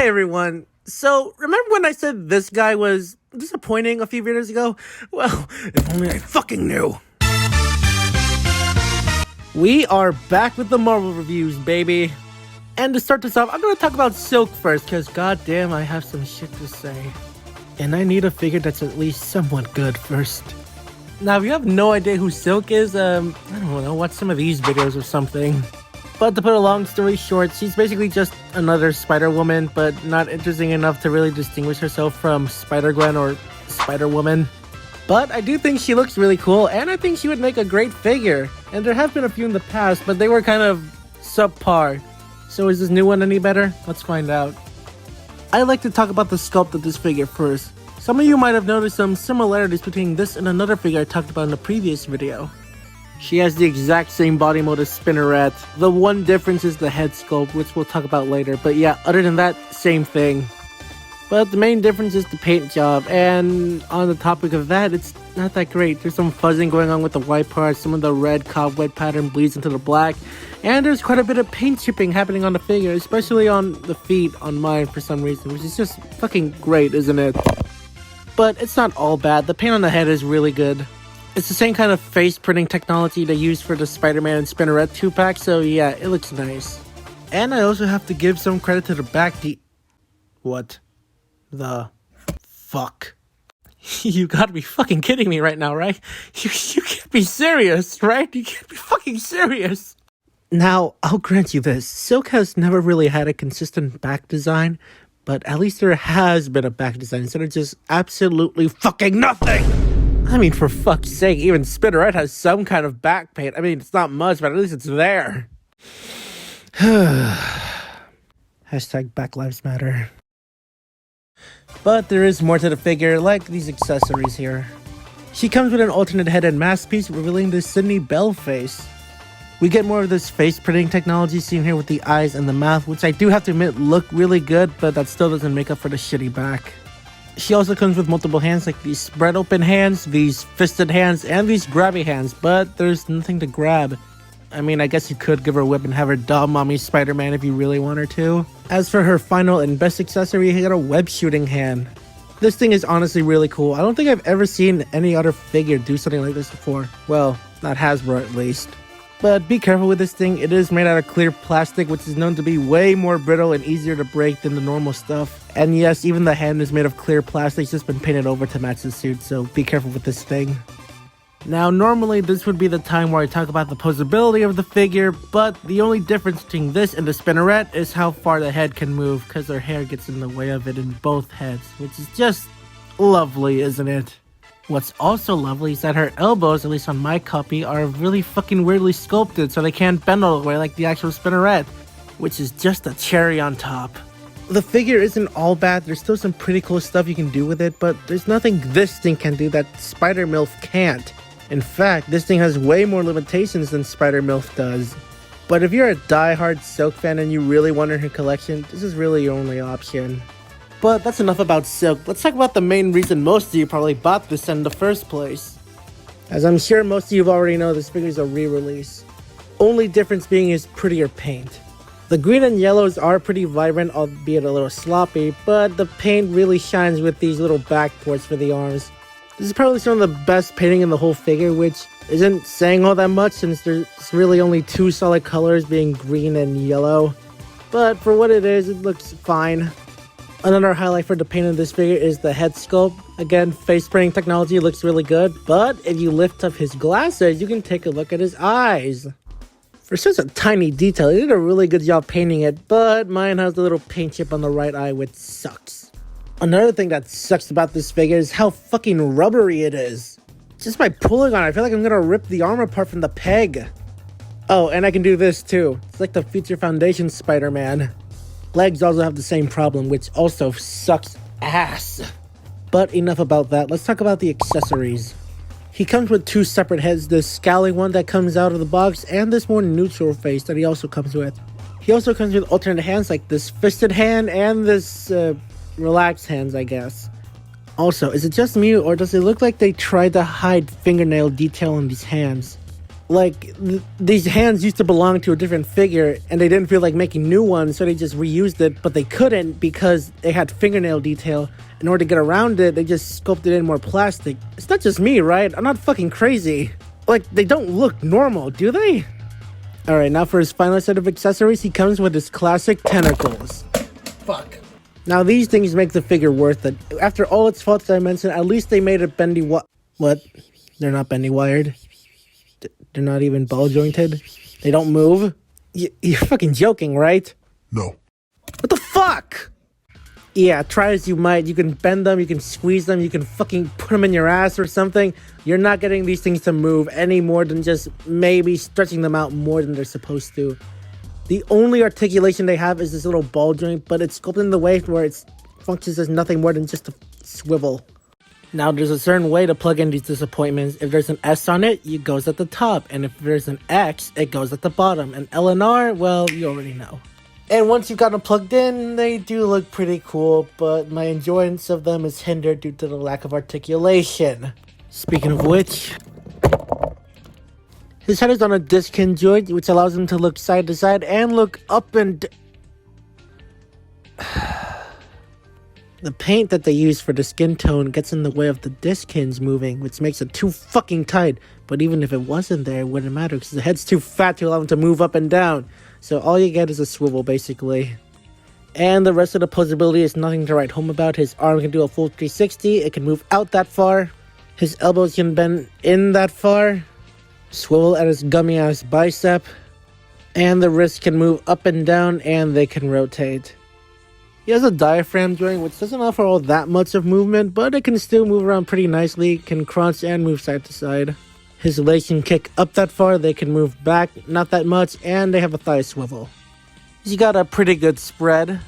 Hey everyone, so remember when I said this guy was disappointing a few videos ago? Well, if only I fucking knew. We are back with the Marvel reviews, baby. And to start this off, I'm gonna talk about Silk first, cause goddamn I have some shit to say. And I need a figure that's at least somewhat good first. Now if you have no idea who Silk is, I don't know, watch some of these videos or something. But to put a long story short, she's basically just another Spider-Woman, but not interesting enough to really distinguish herself from Spider-Gwen or Spider-Woman. But I do think she looks really cool, and I think she would make a great figure. And there have been a few in the past, but they were kind of subpar. So is this new one any better? Let's find out. I'd like to talk about the sculpt of this figure first. Some of you might have noticed some similarities between this and another figure I talked about in the previous video. She has the exact same body mode as Spinneret. The one difference is the head sculpt, which we'll talk about later. But yeah, other than that, same thing. But the main difference is the paint job, and on the topic of that, it's not that great. There's some fuzzing going on with the white parts, some of the red cobweb pattern bleeds into the black, and there's quite a bit of paint chipping happening on the figure, especially on the feet on mine for some reason, which is just fucking great, isn't it? But it's not all bad. The paint on the head is really good. It's the same kind of face printing technology they used for the Spider-Man and Spinneret 2-pack, so yeah, it looks nice. And I also have to give some credit to the back What the fuck? You gotta be fucking kidding me right now, right? You can't be serious, right? You can't be fucking serious. Now, I'll grant you this. Silk has never really had a consistent back design, but at least there has been a back design instead of just absolutely fucking nothing! I mean, for fuck's sake, even Spinneret has some kind of back paint. I mean, it's not much, but at least it's there. Hashtag Black Lives Matter. But there is more to the figure, like these accessories here. She comes with an alternate head and mask piece, revealing the Sydney Bell face. We get more of this face printing technology seen here with the eyes and the mouth, which I do have to admit look really good, but that still doesn't make up for the shitty back. She also comes with multiple hands, like these spread open hands, these fisted hands, and these grabby hands, but there's nothing to grab. I mean, I guess you could give her a whip and have her doll mommy Spider-Man if you really want her to. As for her final and best accessory, you got a web shooting hand. This thing is honestly really cool. I don't think I've ever seen any other figure do something like this before. Well, not Hasbro at least. But be careful with this thing. It is made out of clear plastic, which is known to be way more brittle and easier to break than the normal stuff. And yes, even the hand is made of clear plastic. It's just been painted over to match the suit, so be careful with this thing. Now, normally this would be the time where I talk about the posability of the figure, but the only difference between this and the Spinneret is how far the head can move, because her hair gets in the way of it in both heads, which is just lovely, isn't it? What's also lovely is that her elbows, at least on my copy, are really fucking weirdly sculpted so they can't bend all the way like the actual Spinneret, which is just a cherry on top. The figure isn't all bad, there's still some pretty cool stuff you can do with it, but there's nothing this thing can do that Spider-MILF can't. In fact, this thing has way more limitations than Spider-MILF does. But if you're a die-hard Silk fan and you really want her in her collection, this is really your only option. But that's enough about Silk. Let's talk about the main reason most of you probably bought this in the first place. As I'm sure most of you already know, this figure is a re-release. Only difference being is prettier paint. The green and yellows are pretty vibrant, albeit a little sloppy, but the paint really shines with these little back ports for the arms. This is probably some of the best painting in the whole figure, which isn't saying all that much since there's really only two solid colors being green and yellow. But for what it is, it looks fine. Another highlight for the paint of this figure is the head sculpt. Again, face printing technology looks really good, but if you lift up his glasses, you can take a look at his eyes. For such a tiny detail, they did a really good job painting it, but mine has a little paint chip on the right eye, which sucks. Another thing that sucks about this figure is how fucking rubbery it is. Just by pulling on it, I feel like I'm gonna rip the arm apart from the peg. Oh, and I can do this too. It's like the Future Foundation Spider-Man. Legs also have the same problem, which also sucks ass. But enough about that, let's talk about the accessories. He comes with two separate heads, this scowling one that comes out of the box, and this more neutral face that he also comes with. He also comes with alternate hands like this fisted hand and this relaxed hands, I guess. Also, is it just me or does it look like they tried to hide fingernail detail on these hands? Like, these hands used to belong to a different figure, and they didn't feel like making new ones, so they just reused it, but they couldn't because they had fingernail detail. In order to get around it, they just sculpted in more plastic. It's not just me, right? I'm not fucking crazy. Like, they don't look normal, do they? Alright, now for his final set of accessories, he comes with his classic tentacles. Fuck. Now, these things make the figure worth it. After all its faults that I mentioned, at least they made it bendy What? They're not bendy wired? They're not even ball jointed? They don't move? You're fucking joking, right? No. What the fuck? Yeah, try as you might. You can bend them, you can squeeze them, you can fucking put them in your ass or something. You're not getting these things to move any more than just maybe stretching them out more than they're supposed to. The only articulation they have is this little ball joint, but it's sculpted in the way where it functions as nothing more than just a swivel. Now, there's a certain way to plug in these disappointments. If there's an S on it, it goes at the top. And if there's an X, it goes at the bottom. And L and R, well, you already know. And once you've got them plugged in, they do look pretty cool, but my enjoyance of them is hindered due to the lack of articulation. Speaking of which, his head is on a disc hinge joint, which allows him to look side to side and look up and... The paint that they use for the skin tone gets in the way of the disc hinge moving, which makes it too fucking tight. But even if it wasn't there, it wouldn't matter because the head's too fat to allow him to move up and down. So all you get is a swivel, basically. And the rest of the posability is nothing to write home about. His arm can do a full 360. It can move out that far. His elbows can bend in that far. Swivel at his gummy-ass bicep. And the wrist can move up and down, and they can rotate. He has a diaphragm joint, which doesn't offer all that much of movement, but it can still move around pretty nicely, can crunch and move side to side. His legs can kick up that far, they can move back, not that much, and they have a thigh swivel. He's got a pretty good spread.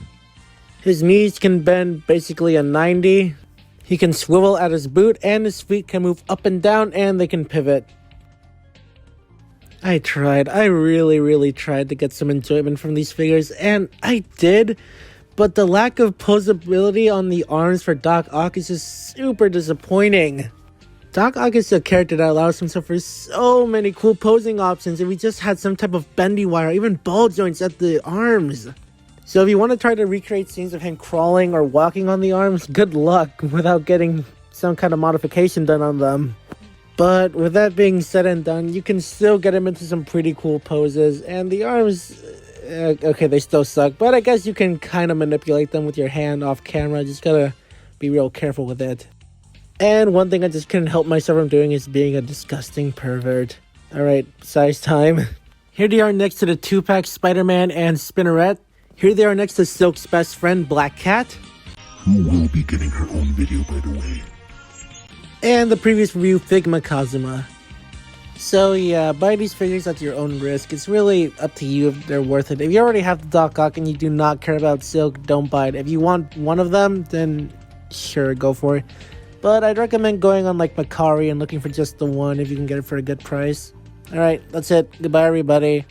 His knees can bend basically a 90. He can swivel at his boot, and his feet can move up and down, and they can pivot. I really tried to get some enjoyment from these figures, and I did. But the lack of posability on the arms for Doc Ock is just super disappointing. Doc Ock is a character that allows himself for so many cool posing options if he just had some type of bendy wire, even ball joints at the arms. So if you want to try to recreate scenes of him crawling or walking on the arms, good luck without getting some kind of modification done on them. But with that being said and done, you can still get him into some pretty cool poses, and the arms... okay, they still suck, but I guess you can kind of manipulate them with your hand off camera. Just gotta be real careful with it. And one thing I just couldn't help myself from doing is being a disgusting pervert. Alright, size time. Here they are next to the 2-pack Spider-Man and Spinneret. Here they are next to Silk's best friend, Black Cat. Who will be getting her own video, by the way. And the previous review, Figma Kazuma. So yeah, buy these figures at your own risk. It's really up to you if they're worth it. If you already have the Doc Ock and you do not care about Silk, don't buy it. If you want one of them, then sure, go for it. But I'd recommend going on like Macari and looking for just the one if you can get it for a good price. Alright, that's it. Goodbye everybody.